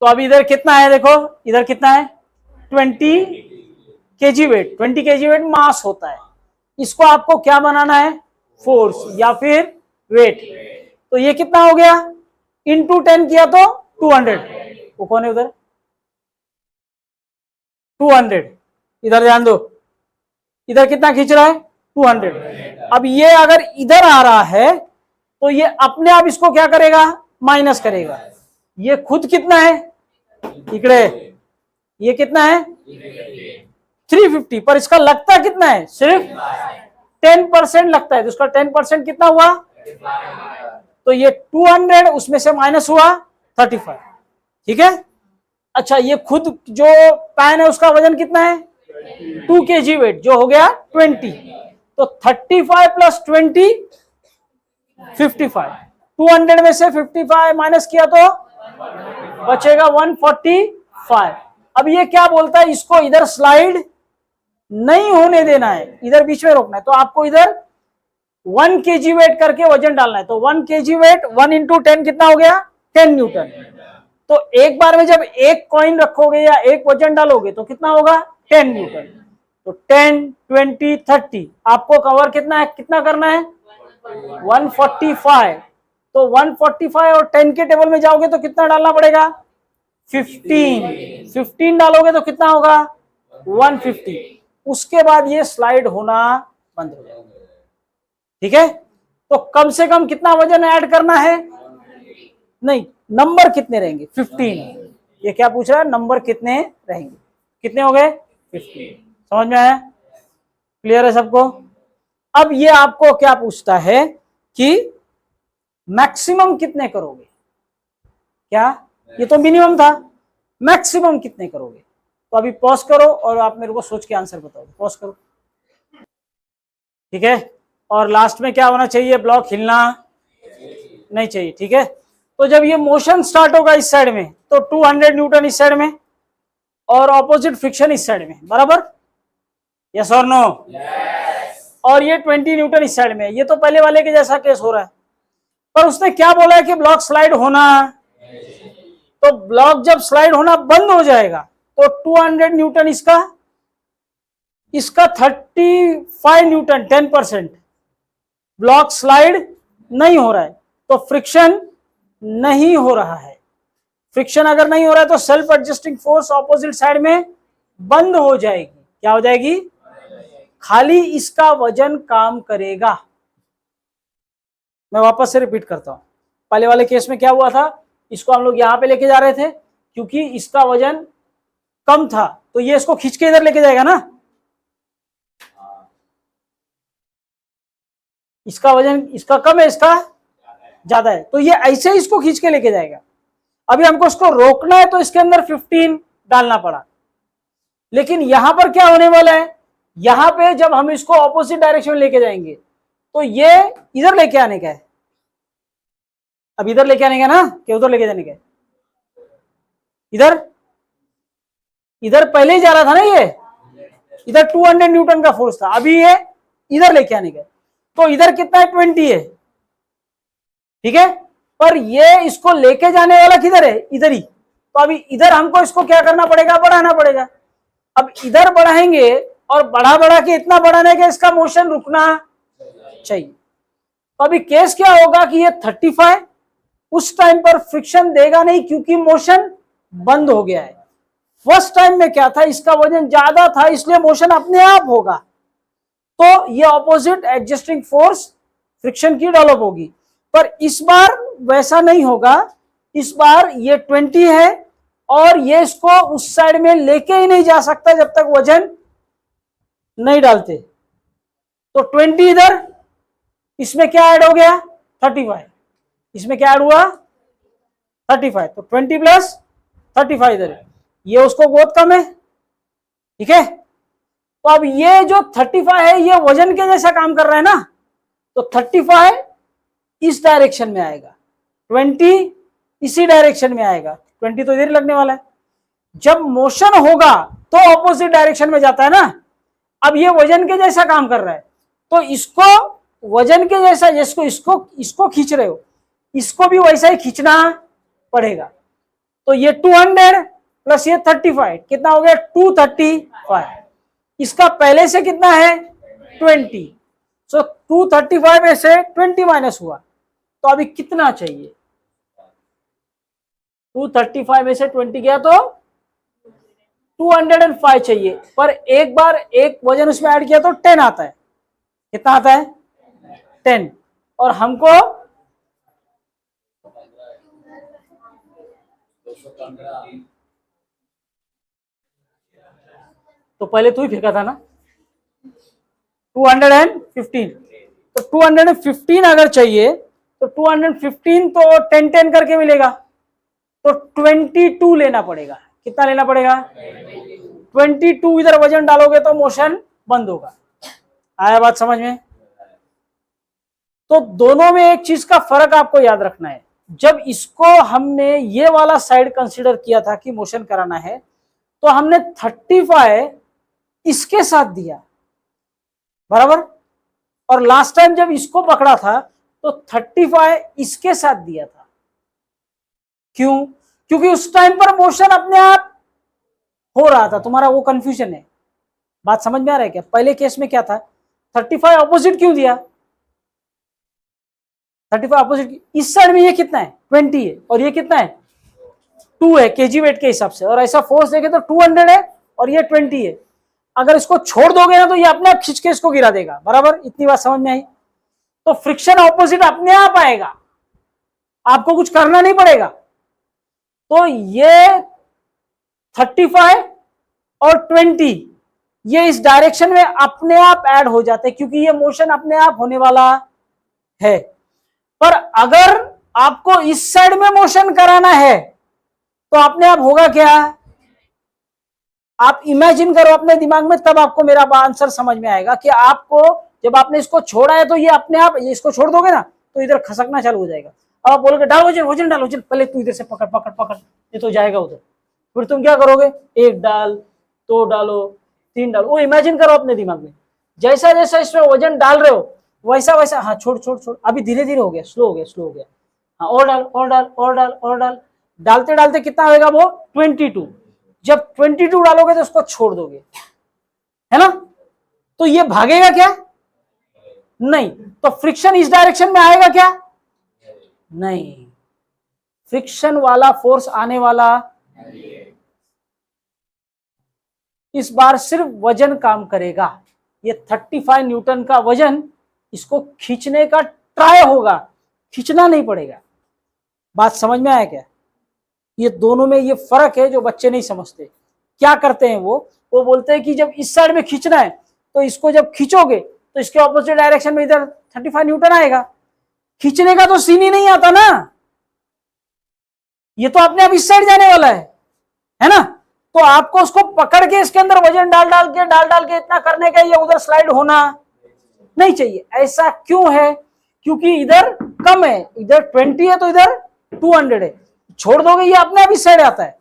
तो अब इधर कितना है, देखो इधर कितना है 20 kg weight, 20 kg weight mass होता है। इसको आपको क्या बनाना है, फोर्स या फिर वेट। तो ये कितना हो गया, इंटू 10 किया तो 200। वो कौन है उधर, 200। इधर ध्यान दो, इधर कितना खींच रहा है 200। अब ये अगर इधर आ रहा है तो ये अपने आप इसको क्या करेगा, माइनस करेगा। ये खुद कितना है इकड़े, ये कितना है 350, पर इसका लगता कितना है, सिर्फ 10% लगता है। तो इसका 10% कितना हुआ, तो ये 200 उसमें से माइनस हुआ 35। ठीक है। अच्छा, ये खुद जो पैन है उसका वजन कितना है 2 kg वेट, जो हो गया 20। तो 35 प्लस 20 55। 200 में से 55 माइनस किया तो बचेगा 145। अब ये क्या बोलता है, इसको इधर स्लाइड नहीं होने देना है, इधर बीच में रोकना है। तो आपको इधर 1 kg वेट करके वजन डालना है। तो 1 kg वेट 1 इंटू 10 कितना हो गया 10 न्यूटन। तो एक बार में जब एक कॉइन रखोगे या एक वजन डालोगे तो कितना होगा 10 न्यूटन। तो 10 20 30 आपको कवर कितना है, कितना करना है 145। तो 145 और 10 के टेबल में जाओगे तो कितना डालना पड़ेगा 15 डालोगे तो कितना होगा 150। उसके बाद ये स्लाइड होना बंद हो जाएगा। ठीक है। तो कम से कम कितना वजन ऐड करना है, नहीं नंबर कितने रहेंगे 15। ये क्या पूछ रहा है, नंबर कितने रहेंगे, कितने हो गए 15। समझ में आया, क्लियर है सबको। अब ये आपको क्या पूछता है कि मैक्सिमम कितने करोगे, क्या ये तो मिनिमम था, मैक्सिमम कितने करोगे। तो अभी पॉज करो और आप मेरे को सोच के आंसर बताओ, पॉज करो। ठीक है। और लास्ट में क्या होना चाहिए, ब्लॉक हिलना नहीं चाहिए। ठीक है। तो जब ये मोशन स्टार्ट होगा इस साइड में तो 200 न्यूटन इस साइड में और ऑपोजिट फ्रिक्शन इस साइड में, बराबर, यस और नो। और ये 20 न्यूटन इस साइड में। ये तो पहले वाले के जैसा केस हो रहा है, पर उसने क्या बोला है कि ब्लॉक स्लाइड होना। तो ब्लॉक जब स्लाइड होना बंद हो जाएगा तो 200 न्यूटन इसका 35 न्यूटन 10%। ब्लॉक स्लाइड नहीं हो रहा है तो फ्रिक्शन नहीं हो रहा है। फ्रिक्शन अगर नहीं हो रहा है तो self adjusting force opposite side में बंद हो जाएगी। क्या हो जाएगी, खाली इसका वजन काम करेगा। मैं वापस से रिपीट करता हूं, पहले वाले केस में क्या हुआ था, इसको हम लोग यहां पे लेके जा रहे थे क्योंकि इसका वजन कम था, तो ये इसको खींच के इधर लेके जाएगा ना। इसका वजन इसका कम है, इसका ज्यादा है, तो ये ऐसे ही इसको खींच के लेके जाएगा। अभी हमको इसको रोकना है तो इसके अंदर 15 डालना पड़ा। लेकिन यहां पर क्या होने वाला है, यहां पे जब हम इसको ऑपोजिट डायरेक्शन में लेके जाएंगे तो ये इधर लेके आने का है। अब इधर लेके आने का ना, कि उधर लेके जाने का, इधर इधर पहले ही जा रहा था ना, ये इधर 200 न्यूटन का फोर्स था, अभी ये इधर लेके आने का। तो इधर कितना है 20 है। ठीक है। पर ये इसको लेके जाने वाला किधर है, इधर ही। तो अभी इधर हमको इसको क्या करना पड़ेगा, बढ़ाना पड़ेगा। अब इधर बढ़ाएंगे और बढ़ा बढ़ा के इतना बढ़ाने का इसका मोशन रुकना चाहिए। तो अभी केस क्या होगा कि ये 35 उस टाइम पर फ्रिक्शन देगा नहीं क्योंकि मोशन बंद हो गया है। फर्स्ट टाइम में क्या था, इसका वजन ज्यादा था इसलिए मोशन अपने आप होगा, तो ये ऑपोजिट एडजस्टिंग फोर्स फ्रिक्शन की डेवलप होगी। पर इस बार वैसा नहीं होगा, इस बार ये 20 है और ये इसको उस साइड में लेके ही नहीं जा सकता जब तक वजन नहीं डालते। तो 20 इधर, इसमें क्या ऐड हो गया 35, इसमें क्या ऐड हुआ 35, तो 20 प्लस 35 इधर, ये उसको बहुत कम है। ठीक है। तो अब ये जो 35 है ये वजन के जैसा काम कर रहा है ना, तो 35 इस डायरेक्शन में आएगा, 20 इसी डायरेक्शन में आएगा, 20 तो इधर लगने वाला है। जब मोशन होगा तो ऑपोजिट डायरेक्शन में जाता है ना। अब ये वजन के जैसा काम कर रहा है तो इसको वजन के जैसा, जिसको इसको खींच रहे हो इसको भी वैसा ही खींचना पड़ेगा। तो ये 200 प्लस ये 35 कितना हो गया 235। इसका पहले से कितना है 20, सो 235 में से 20 माइनस हुआ, तो अभी कितना चाहिए 235 में से 20 गया तो 205 चाहिए, पर एक बार एक वजन उसमें ऐड किया तो 10 आता है। कितना आता है 10, और हमको तो पहले तू ही फेंका था ना 215, तो 215 अगर चाहिए तो 215 तो 10 करके मिलेगा, तो 22 लेना पड़ेगा। कितना लेना पड़ेगा 22। इधर वजन डालोगे तो मोशन बंद होगा। आया बात समझ में? तो दोनों में एक चीज का फर्क आपको याद रखना है, जब इसको हमने ये वाला साइड कंसीडर किया था कि मोशन कराना है, तो हमने 35 इसके साथ दिया बराबर, और लास्ट टाइम जब इसको पकड़ा था तो 35 इसके साथ दिया था। क्यों? क्योंकि उस टाइम पर मोशन अपने आप हो रहा था। तुम्हारा वो कंफ्यूजन है, बात समझ में आ रहा है क्या? पहले केस में क्या था 35 ऑपोजिट क्यों दिया? 35 ऑपोजिट, इस साइड में ये कितना है 20 है, और ये कितना है 2 है केजी वेट के हिसाब से, और ऐसा फोर्स देखे तो 200 है और ये 20 है। अगर इसको छोड़ दोगे ना तो ये अपने आप खींच के इसको गिरा देगा बराबर। इतनी बात समझ में आई? तो फ्रिक्शन ऑपोजिट अपने आप आएगा, आपको कुछ करना नहीं पड़ेगा। तो ये 35 और 20 ये इस डायरेक्शन में अपने आप ऐड हो जाते हैं, क्योंकि ये मोशन अपने आप होने वाला है। पर अगर आपको इस साइड में मोशन कराना है तो अपने आप होगा क्या? आप इमेजिन करो अपने दिमाग में, तब आपको मेरा आंसर समझ में आएगा कि आपको जब आपने इसको छोड़ा है तो ये अपने आप, ये इसको छोड़ दोगे ना तो इधर खसकना चालू हो जाएगा। अब आप बोलोगे डाल वजन, वजन डाल, वजन, पहले तू इधर से पकड़ पकड़ पकड़, ये तो जाएगा उधर। फिर तुम क्या करोगे, एक डाल, दो डालो, तीन डालो। वो इमेजिन करो अपने दिमाग में, जैसा जैसा इसमें वजन डाल रहे हो वैसा वैसा, हाँ छोड़ छोड़ छोड़, अभी धीरे धीरे हो गया, स्लो हो गया, स्लो हो गया, हाँ और डाल और डाल और डाल और डाल। डालते डालते कितना होगा वो 22। जब 22 डालोगे तो उसको छोड़ दोगे, है ना? तो ये भागेगा क्या? नहीं। तो फ्रिक्शन इस डायरेक्शन में आएगा क्या? नहीं। फ्रिक्शन वाला फोर्स आने वाला, इस बार सिर्फ वजन काम करेगा। ये 35 न्यूटन का वजन इसको खींचने का ट्राई होगा, खींचना नहीं पड़ेगा। बात समझ में आया क्या? ये दोनों में ये फर्क है जो बच्चे नहीं समझते। क्या करते हैं वो बोलते हैं कि जब इस साइड में खींचना है तो इसको जब खींचोगे तो इसके ऑपोजिट डायरेक्शन में इधर 35 न्यूटन आएगा। खींचने का तो सीन ही नहीं आता ना, ये तो अपने आप इस साइड जाने वाला है ना? तो आपको उसको पकड़ के इसके अंदर वजन डाल डाल के इतना करने का, ये उधर स्लाइड होना नहीं चाहिए। ऐसा क्यों है? क्योंकि इधर कम है, इधर 20 है तो इधर 200 है। छोड़ दोगे ये अपने आप इस साइड आता है।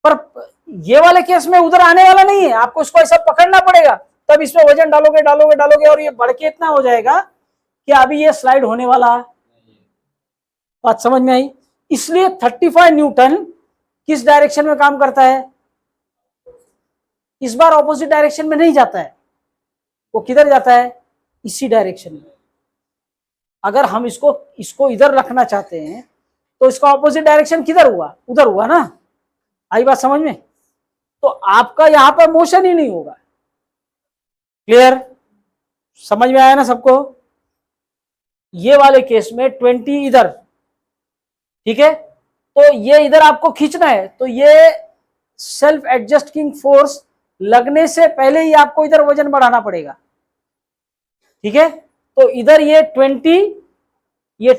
पर ये वाले केस में उधर आने वाला नहीं है, आपको इसको ऐसा पकड़ना पड़ेगा, तब इसमें वजन डालोगे डालोगे डालोगे और ये बढ़ के इतना हो जाएगा कि अभी ये स्लाइड होने वाला। बात समझ में आई? इसलिए 35 न्यूटन किस डायरेक्शन में काम करता है? इस बार ऑपोजिट डायरेक्शन में नहीं जाता है, वो किधर जाता है? इसी डायरेक्शन में। अगर हम इसको इधर रखना चाहते हैं तो इसका ऑपोजिट डायरेक्शन किधर हुआ? उधर हुआ ना। आई बात समझ में? तो आपका यहां पर मोशन ही नहीं होगा। क्लियर? समझ में आया ना सबको? ये वाले केस में 20 इधर, ठीक है, तो ये इधर आपको खींचना है, तो ये सेल्फ एडजस्टिंग फोर्स लगने से पहले ही आपको इधर वजन बढ़ाना पड़ेगा। ठीक है, तो इधर ये 20, ये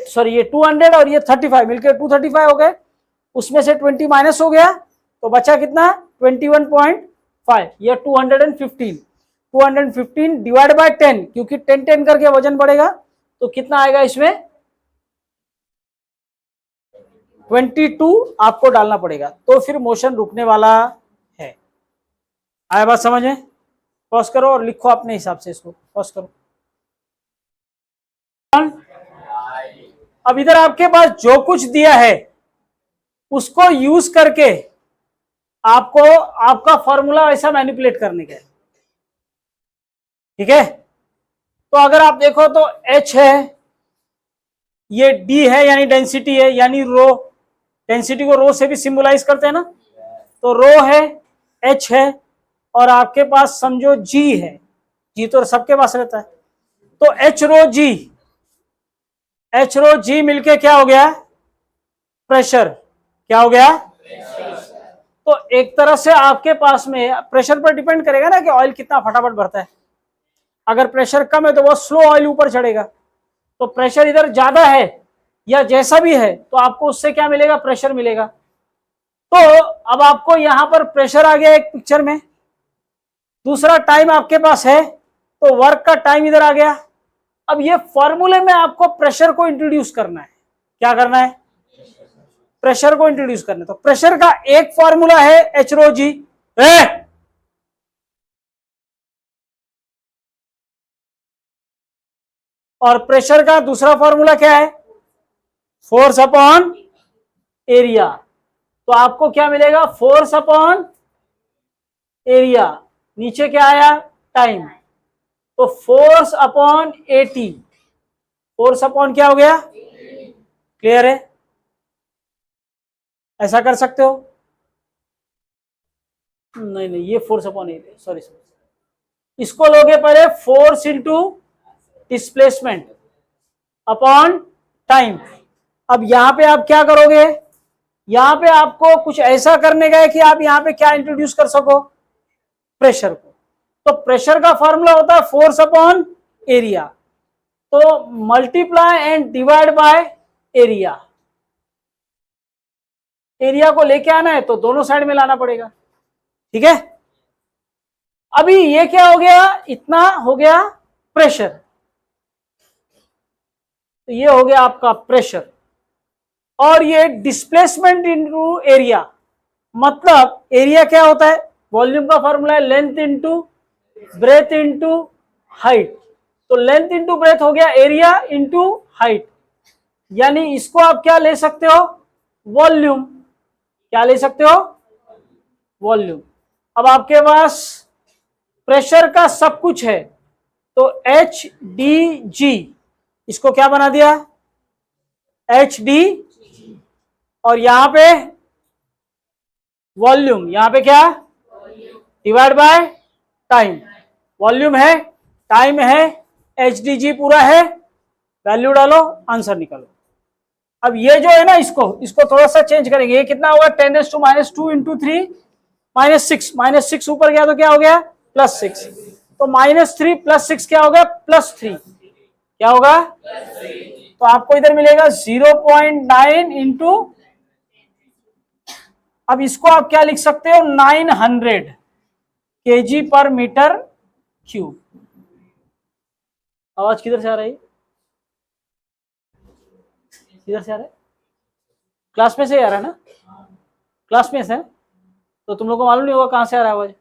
200 और ये 35 मिलकर 235 हो गए, उसमें से 20 माइनस हो गया तो बचा कितना 21.5। ये 215 डिवाइड बाय 10, क्योंकि 10 करके वजन बढ़ेगा तो कितना आएगा इसमें 22 आपको डालना पड़ेगा, तो फिर मोशन रुकने वाला है। आया बात समझ में? पॉज करो और लिखो अपने हिसाब से, इसको पॉज करो। अब इधर आपके पास जो कुछ दिया है उसको यूज करके आपको आपका फॉर्मूला ऐसा मैनिपुलेट करने का है। ठीक है, तो अगर आप देखो तो H है, ये D है यानी डेंसिटी है, यानी रो, डेंसिटी को रो से भी सिंबलाइज करते हैं ना, तो रो है, H है, और आपके पास समझो G है, G तो सबके पास रहता है, तो H रो G मिलके क्या हो गया, प्रेशर। क्या हो गया, तो एक तरह से आपके पास में प्रेशर पर डिपेंड करेगा ना कि ऑयल कितना फटाफट भरता है। अगर प्रेशर कम है तो बहुत स्लो ऑयल ऊपर चढ़ेगा, तो प्रेशर इधर ज्यादा है या जैसा भी है तो आपको उससे क्या मिलेगा, प्रेशर मिलेगा। तो अब आपको यहां पर प्रेशर आ गया एक पिक्चर में, दूसरा टाइम आपके पास है, तो वर्क का टाइम इधर आ गया। अब ये फॉर्मूले में आपको प्रेशर को इंट्रोड्यूस करना है। क्या करना है, प्रेशर को इंट्रोड्यूस करना है। तो प्रेशर का एक फॉर्मूला है एच रो जी, और प्रेशर का दूसरा फॉर्मूला क्या है, फोर्स अपॉन एरिया। तो आपको क्या मिलेगा, फोर्स अपॉन एरिया, नीचे क्या आया, टाइम, तो force upon eighty, force upon क्या हो गया, क्लियर है, ऐसा कर सकते हो। नहीं ये फोर्स अपॉन एरिया, सॉरी, इसको लोगे पहले force into displacement upon time. अब यहां पे आप क्या करोगे, यहां पे आपको कुछ ऐसा करने का है कि आप यहां पे क्या इंट्रोड्यूस कर सको, प्रेशर को। तो प्रेशर का फॉर्मूला होता है फोर्स अपॉन एरिया, तो multiply and divide by area. Area को लेके आना है तो दोनों साइड में लाना पड़ेगा। ठीक है, अभी ये क्या हो गया, इतना हो गया प्रेशर, तो ये हो गया आपका प्रेशर, और ये डिस्प्लेसमेंट इनटू एरिया, मतलब एरिया क्या होता है, वॉल्यूम का फॉर्मूला है length into breadth into height, तो लेंथ इनटू ब्रेथ हो गया एरिया इनटू हाइट, यानी इसको आप क्या ले सकते हो, वॉल्यूम। क्या ले सकते हो, वॉल्यूम। अब आपके पास प्रेशर का सब कुछ है, तो एच डी जी, इसको क्या बना दिया, एच डी, और यहां पे वॉल्यूम, यहां पे क्या, डिवाइड बाय टाइम, वॉल्यूम है, टाइम है, एच डी जी पूरा है, वैल्यू डालो, आंसर निकालो। अब ये जो है ना, इसको थोड़ा सा चेंज करेंगे, ये कितना होगा, 10⁻² इंटू 3 -6 ऊपर गया तो क्या हो गया, +6, तो -3 +6 क्या होगा, +3, क्या होगा, तो आपको इधर मिलेगा 0.9 इंटू, अब इसको आप क्या लिख सकते हो, 900 kg पर मीटर क्यूब। आवाज किधर से आ रही है, किधर से आ रहा है, क्लास में से आ रहा है ना, क्लास में से, तो तुम लोग को मालूम नहीं होगा कहां से आ रहा है आवाज।